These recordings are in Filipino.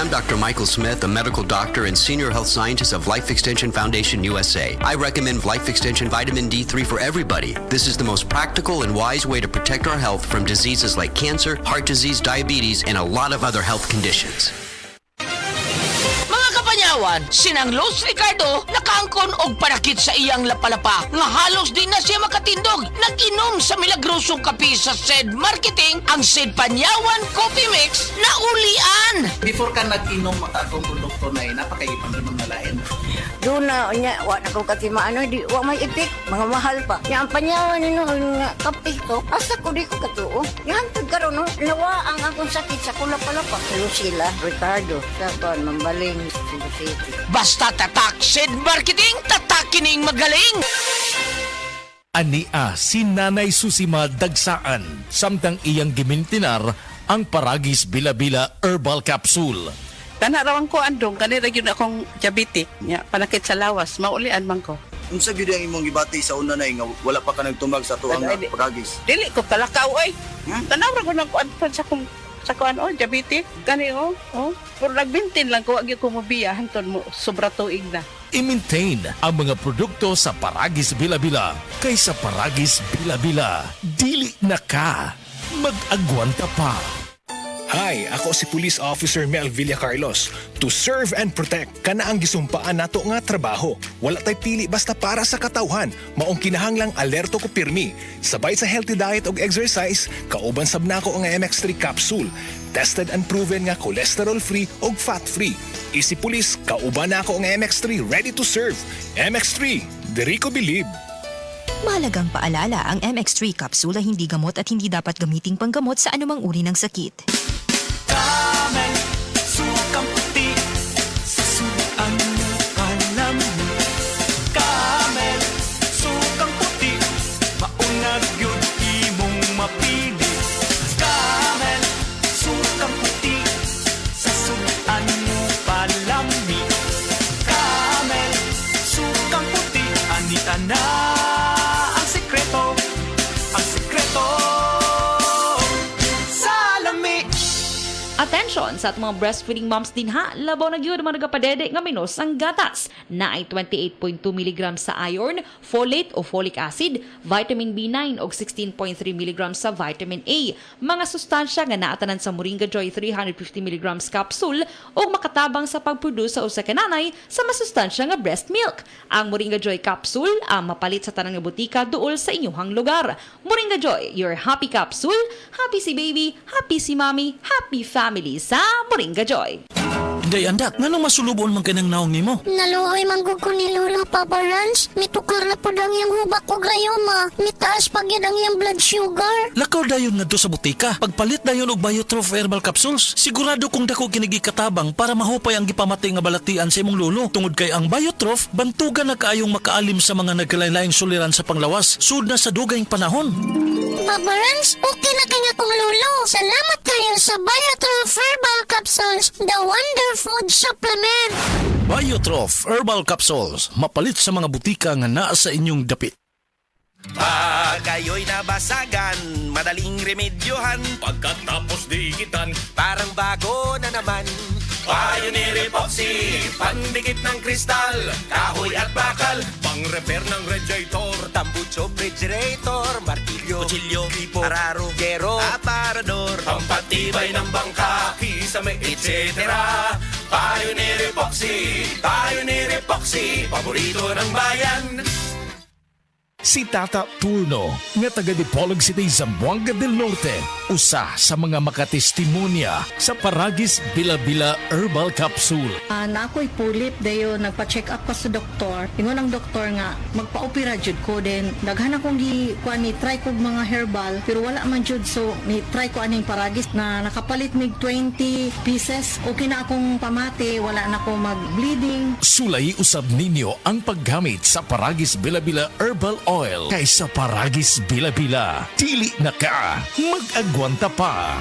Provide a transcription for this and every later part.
I'm Dr. Michael Smith, a medical doctor and senior health scientist of Life Extension Foundation USA. I recommend Life Extension Vitamin D3 for everybody. This is the most practical and wise way to protect our health from diseases like cancer, heart disease, diabetes, and a lot of other health conditions. Sinang Los Ricardo nakaangkon og panakit sa iyang lapalapa nga halos di na siya makatindog. Nag-inom sa milagrosong kape sa SED Marketing ang SED Panyawan Coffee Mix na ulian. Before ka nag-inom akong produkto na napakaipan-inom na lain. Doon na, wa na ko kasi maano, di, wa may ipik, mga mahal pa. Yang panyawan nino, nga kape ko, asa ko di ko katuo. Yan, tagkaroon, no, nawa ang akong sakit sa kulap-palapa. Si Lucila, Ricardo, sa kon, mambaling, si Luciti. Basta tatak SED Marketing, tatak kining magaling. Ania si Nanay Susima Dagsaan, samtang iyang gimintinar ang Paragis Bila-Bila Herbal Capsule. Tanarawan ko andong kanira yun akong diabetic nya panakit sa lawas maulian man ko. Unsa gyud ang imong gibati sa una nay nga wala pa ka nagtumag sa tuang Paragis? Dili ko kalakaw oy. Tanawra ko nang kuan sa kuan diabetic kani pero nagbintin lang ko agi ko mobiya hanton mo sobra tuig na. I-maintain ang mga produkto sa Paragis Bila-Bila kaysa Paragis Bila-Bila. Dili na ka. Mag-agwanta pa. Hi, ako si Police Officer Mel Villacarlos. To serve and protect, kana ang gisumpaan nato nga trabaho. Wala tay pili basta para sa katawhan. Maong kinahanglang alerto ko pirmi. Sabay sa healthy diet og exercise, kauban sab nako ang MX3 capsule. Tested and proven nga cholesterol-free og fat-free. Isi Police, kauban nako ang MX3 ready to serve. MX3, diri ko believe. Mahalagang paalala, ang MX3 capsule ay hindi gamot at hindi dapat gamiting panggamot sa anumang uri ng sakit. Camel, sukang puti, sasuan mo kalami. Camel, sukang puti, maunag yun imong mapili. Camel, sukang puti, sasuan mo palami. Camel, sukang puti, anita na ang sikreto, Attention sa at mga breastfeeding moms din ha, labaw na gyud mga nagapadede nga minos ang gatas na ay 28.2 mg sa iron, folate o folic acid, vitamin B9 o 16.3 mg sa vitamin A. Mga sustansya nga naatanan sa Moringa Joy 350 mg capsule o makatabang sa pagproduce sa usa ka nanay sa masustansya nga breast milk. Ang Moringa Joy capsule ang mapalit sa tanang nga butika duol sa inyong lugar. Moringa Joy, your happy capsule, happy si baby, happy si mommy, happy family sa Moringa Joy. Day andak, nganong masulubon man kanang naong nimo? Naluoy manggug ko ni Lola Papa Rans. Mitukar na po ang iyang hubak o grayoma. Mitaas pag yan ang iyang blood sugar. Lakaw dayon nga do sa butika. Pagpalit dayon og Biotrof Herbal Capsules. Sigurado kung dako kinigi katabang para mahupay ang gipamatay nga balatian sa imong lolo. Tungod kay ang Biotrof, bantugan na kaayong makaalim sa mga nagkalain-laing suliran sa panglawas. Sud na sa dugayng panahon. Papa Rans, okay na kanya kong lolo. Salamat kayo sa Biotrof Herbal Capsules, the Wonder Food Supplement. Biotrof Herbal Capsules, mapalit sa mga butika nga naa sa inyong dapit. Pag ayo'y nabasagan, madaling remedyohan. Pagkatapos dikitan, parang bago na naman. Pioneer Epoxy, pandikit ng kristal, kahoy at bakal, pang-repair ng radiator, Tambucho refrigerator, martilyo, kutsilyo, gripo, araro, gero, aparador, pampatibay ng bangka, kisame, etc. Pioneer Epoxy, paborito ng bayan. Si Tata Turno, nga taga Dipolog City, Zamboanga del Norte, usa sa mga makatestimonya sa Paragis Bila-Bila Herbal Capsule. Na ako'y pulip dayo nagpa-check up pa sa doktor. Ingon ang doktor nga magpa-opera jud ko din. Daghan akong ni try kog mga herbal pero wala man jud, so ni try ko aning Paragis na nakapalit mig 20 pieces. Okay na akong pamati, wala na ako mag-bleeding. Sulay usab ninyo ang paggamit sa Paragis Bila-Bila Herbal Oil kaysa Paragis Bila-Bila. Dili na ka, mag-agwanta pa.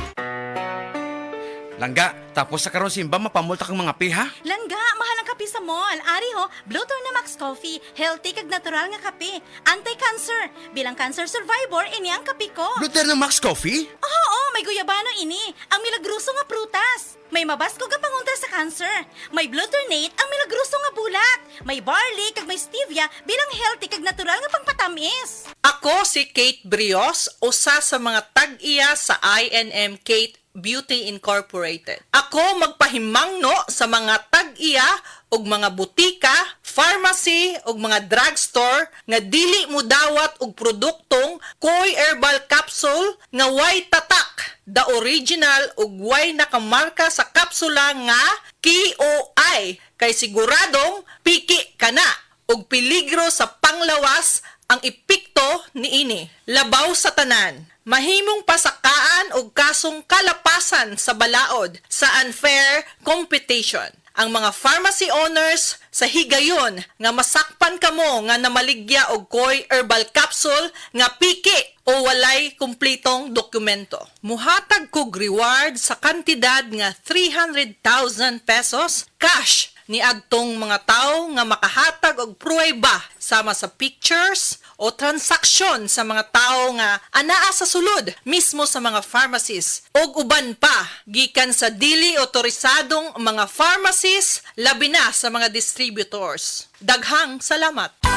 Langga, tapos sa karon simba mapamulta kang mga piha? Langga, mahal ang kape sa mall. Ari ho, Blue Turn na Max Coffee. Healthy kag natural nga kape. Anti-cancer. Bilang cancer survivor, ini ang kape ko. Blue Turn na Max Coffee? Oo, may guyabano ini. Ang milagroso nga prutas. May mabasko ka pangunta sa cancer. May glutamate ang milagroso nga bulak. May barley kag may stevia bilang healthy kag natural nga pangpatamis. Ako si Kate Brios, usa sa mga tag-iya sa INM Kate Beauty Incorporated. Ako magpahimangno sa mga tag-iya og mga butika, pharmacy ug mga drugstore nga dili mo dawat og produktong Koy Herbal Capsule nga way tatak, the original ug way nakamarka sa kapsula nga KOI kay siguradong piki kana ug peligro sa panglawas ang epekto niini. Labaw sa tanan. Mahimong pasakaan og kasong kalapasan sa balaod sa unfair competition. Ang mga pharmacy owners sa higayon nga masakpan kamo nga namaligya og Koy Herbal Capsule nga piki o walay kumplitong dokumento. Muhatag kog reward sa kantidad nga 300,000 pesos cash ni agtong mga tao nga makahatag og pruweba sama sa pictures o transaksyon sa mga tao nga anaa sa sulod mismo sa mga pharmacies og uban pa gikan sa dili otorisadong mga pharmacies labi na sa mga distributors. Daghang salamat.